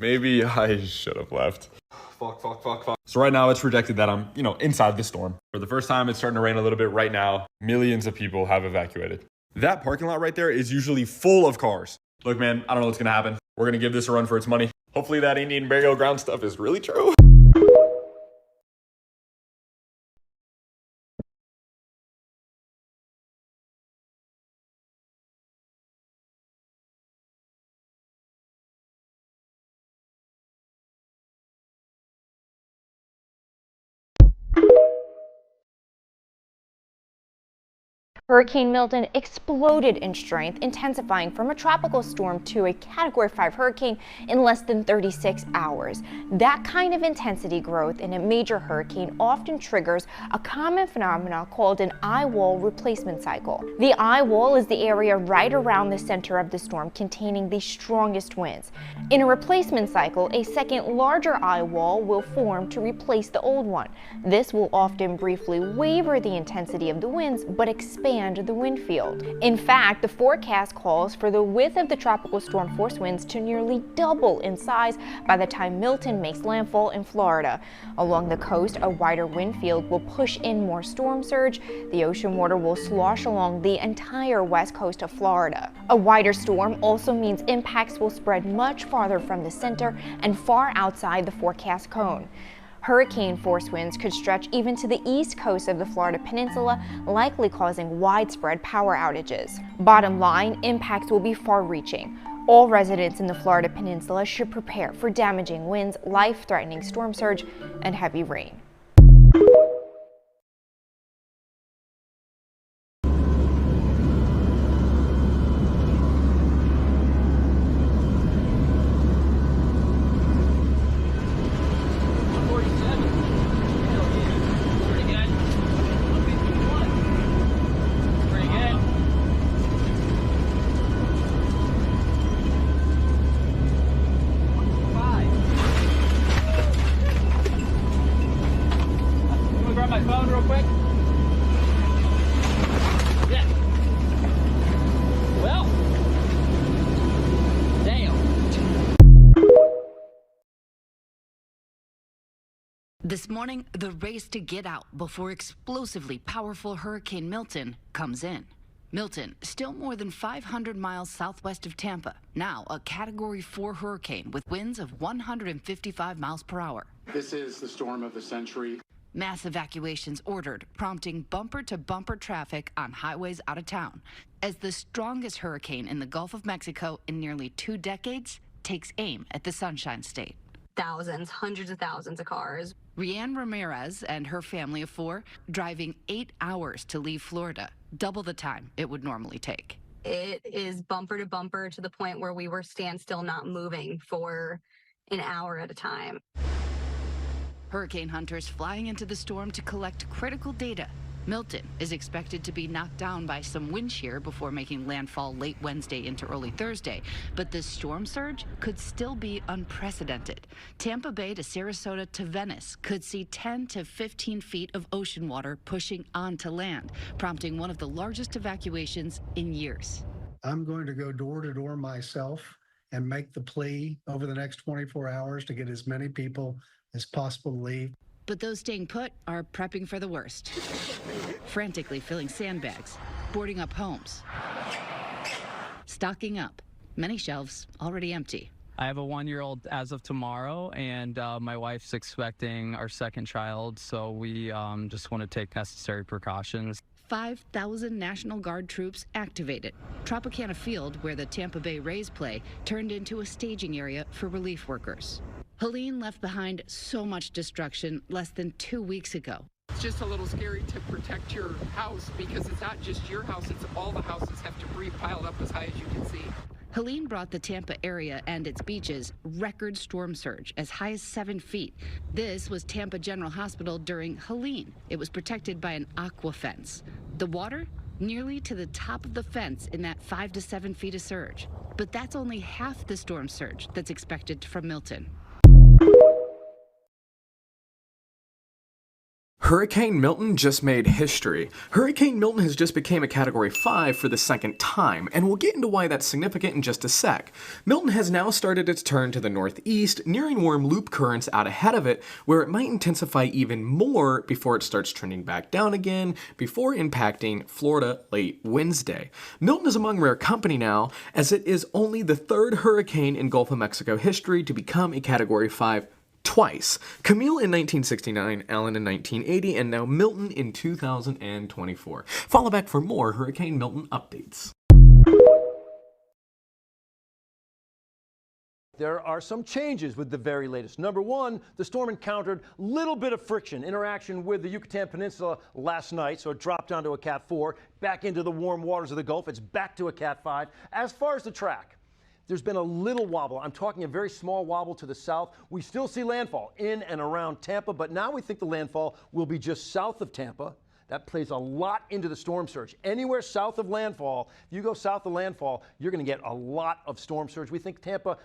Maybe I should have left. Fuck. So right now it's projected that I'm, inside the storm. For the first time, it's starting to rain a little bit right now. Millions of people have evacuated. That parking lot right there is usually full of cars. Look, man, I don't know what's gonna happen. We're gonna give this a run for its money. Hopefully that Indian burial ground stuff is really true. Hurricane Milton exploded in strength, intensifying from a tropical storm to a Category 5 hurricane in less than 36 hours. That kind of intensity growth in a major hurricane often triggers a common phenomenon called an eye wall replacement cycle. The eye wall is the area right around the center of the storm containing the strongest winds. In a replacement cycle, a second larger eye wall will form to replace the old one. This will often briefly waver the intensity of the winds, but expand the wind field. In fact, the forecast calls for the width of the tropical storm force winds to nearly double in size by the time Milton makes landfall in Florida. Along the coast, a wider wind field will push in more storm surge. The ocean water will slosh along the entire west coast of Florida. A wider storm also means impacts will spread much farther from the center and far outside the forecast cone. Hurricane force winds could stretch even to the east coast of the Florida Peninsula, likely causing widespread power outages. Bottom line, impacts will be far-reaching. All residents in the Florida Peninsula should prepare for damaging winds, life-threatening storm surge, and heavy rain. My phone real quick. Yeah. Well. Damn. This morning, the race to get out before explosively powerful Hurricane Milton comes in. Milton, still more than 500 miles southwest of Tampa, now a Category 4 hurricane with winds of 155 miles per hour. This is the storm of the century. Mass evacuations ordered, prompting bumper-to-bumper traffic on highways out of town, as the strongest hurricane in the Gulf of Mexico in nearly 2 decades takes aim at the Sunshine State. Thousands, hundreds of thousands of cars. Rianne Ramirez and her family of 4 driving 8 hours to leave Florida, double the time it would normally take. It is bumper to bumper to the point where we were standstill, not moving for an hour at a time. Hurricane hunters flying into the storm to collect critical data. Milton is expected to be knocked down by some wind shear before making landfall late Wednesday into early Thursday, but the storm surge could still be unprecedented. Tampa Bay to Sarasota to Venice could see 10 to 15 feet of ocean water pushing onto land, prompting one of the largest evacuations in years. I'm going to go door to door myself and make the plea over the next 24 hours to get as many people as possible to leave. But those staying put are prepping for the worst, frantically filling sandbags, boarding up homes, stocking up, many shelves already empty. I have a 1-year-old as of tomorrow, and my wife's expecting our second child, so we just want to take necessary precautions. 5,000 National Guard troops activated. Tropicana Field, where the Tampa Bay Rays play, turned into a staging area for relief workers. Helene left behind so much destruction less than 2 weeks ago. It's just a little scary to protect your house because it's not just your house, it's all the houses have debris piled up as high as you can see. Helene brought the Tampa area and its beaches record storm surge as high as 7 feet. This was Tampa General Hospital during Helene. It was protected by an aqua fence. The water nearly to the top of the fence in that 5 to 7 feet of surge. But that's only half the storm surge that's expected from Milton. Hurricane Milton just made history. Hurricane Milton has just become a Category 5 for the second time, and we'll get into why that's significant in just a sec. Milton has now started its turn to the northeast, nearing warm loop currents out ahead of it, where it might intensify even more before it starts trending back down again, before impacting Florida late Wednesday. Milton is among rare company now, as it is only the third hurricane in Gulf of Mexico history to become a Category 5 twice. Camille in 1969, Allen in 1980, and now Milton in 2024. Follow back for more Hurricane Milton updates. There are some changes with the very latest. Number one, the storm encountered a little bit of friction, interaction with the Yucatan Peninsula last night, so it dropped down to a Cat 4, back into the warm waters of the Gulf. It's back to a Cat 5. As far as the track, there's been a little wobble. I'm talking a very small wobble to the south. We still see landfall in and around Tampa, but now we think the landfall will be just south of Tampa. That plays a lot into the storm surge. Anywhere south of landfall, if you go south of landfall, you're going to get a lot of storm surge. We think Tampa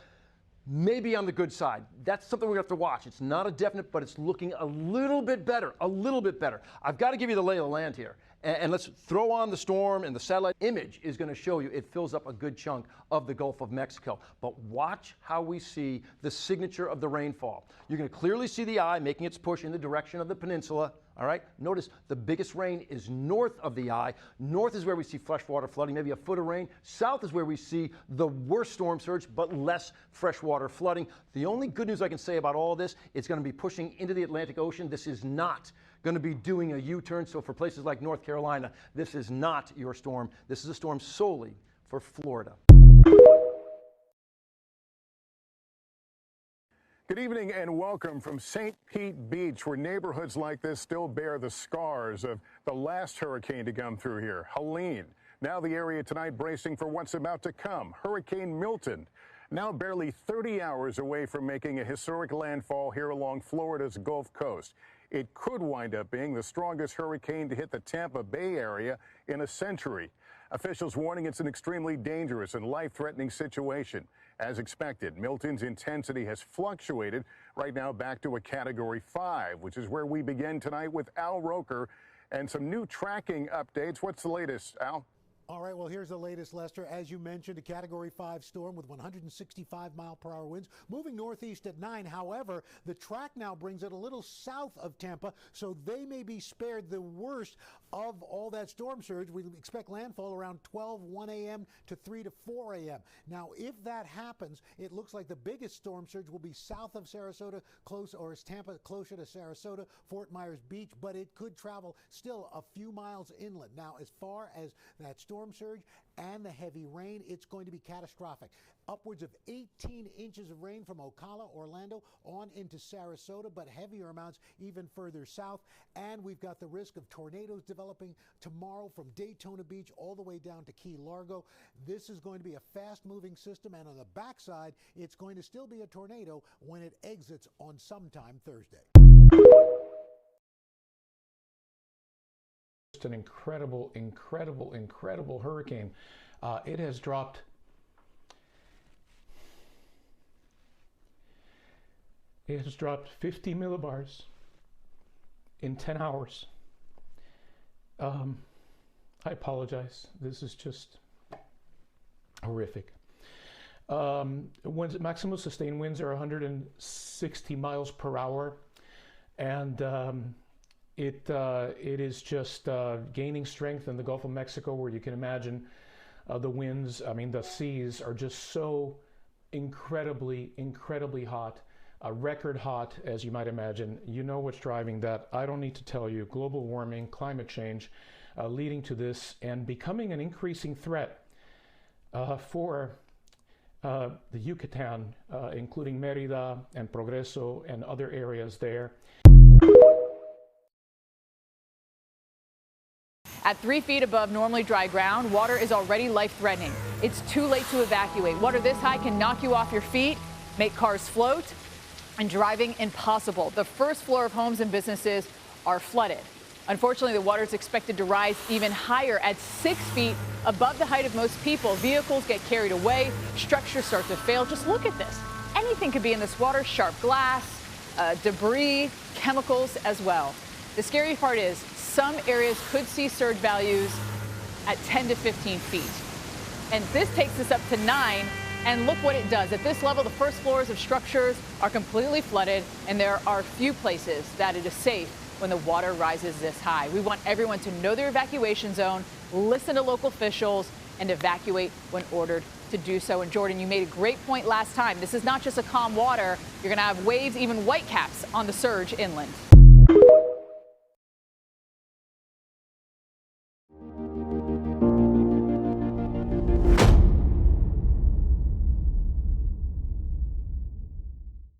may be on the good side. That's something we're going to have to watch. It's not a definite, but it's looking a little bit better, a little bit better. I've got to give you the lay of the land here. And let's throw on the storm, and the satellite image is going to show you it fills up a good chunk of the Gulf of Mexico. But watch how we see the signature of the rainfall. You're going to clearly see the eye making its push in the direction of the peninsula. All right, notice the biggest rain is north of the eye. North is where we see freshwater flooding, maybe a foot of rain. South is where we see the worst storm surge, but less freshwater flooding. The only good news I can say about all this, it's going to be pushing into the Atlantic Ocean. This is not going to be doing a U-turn. So for places like North Carolina, this is not your storm. This is a storm solely for Florida. Good evening and welcome from St. Pete Beach, where neighborhoods like this still bear the scars of the last hurricane to come through here, Helene. Now the area tonight bracing for what's about to come, Hurricane Milton. Now barely 30 hours away from making a historic landfall here along Florida's Gulf Coast. It could wind up being the strongest hurricane to hit the Tampa Bay area in a century. Officials warning it's an extremely dangerous and life-threatening situation. As expected, Milton's intensity has fluctuated, right now back to a Category 5, which is where we begin tonight with Al Roker and some new tracking updates. What's the latest, Al? All right, well, here's the latest, Lester. As you mentioned, a Category 5 storm with 165-mile-per-hour winds, moving northeast at 9. However, the track now brings it a little south of Tampa, so they may be spared the worst of all that storm surge. We expect landfall around 1 a.m. to 3 to 4 a.m. Now, if that happens, it looks like the biggest storm surge will be south of Sarasota, is Tampa closer to Sarasota, Fort Myers Beach, but it could travel still a few miles inland. Now, as far as that storm surge and the heavy rain, it's going to be catastrophic. Upwards of 18 inches of rain from Ocala, Orlando, on into Sarasota, but heavier amounts even further south. And we've got the risk of tornadoes developing tomorrow from Daytona Beach all the way down to Key Largo. This is going to be a fast-moving system, and on the backside, it's going to still be a tornado when it exits on sometime Thursday. An incredible hurricane. It has dropped It has dropped 50 millibars in 10 hours. I apologize. This is just horrific. Maximum sustained winds are 160 miles per hour, and it is just gaining strength in the Gulf of Mexico, where you can imagine the winds, the seas are just so incredibly hot, record hot, as you might imagine. You know what's driving that. I don't need to tell you. Global warming, climate change, leading to this and becoming an increasing threat for the Yucatan, including Mérida and Progreso and other areas there. At 3 feet above normally dry ground, water is already life-threatening. It's too late to evacuate. Water this high can knock you off your feet, make cars float, and driving impossible. The first floor of homes and businesses are flooded. Unfortunately, the water is expected to rise even higher at 6 feet above the height of most people. Vehicles get carried away, structures start to fail. Just look at this. Anything could be in this water, sharp glass, debris, chemicals as well. The scary part is some areas could see surge values at 10 to 15 feet. And this takes us up to 9. And look what it does. At this level, the first floors of structures are completely flooded, and there are few places that it is safe when the water rises this high. We want everyone to know their evacuation zone, listen to local officials, and evacuate when ordered to do so. And Jordan, you made a great point last time. This is not just a calm water. You're going to have waves, even whitecaps, on the surge inland.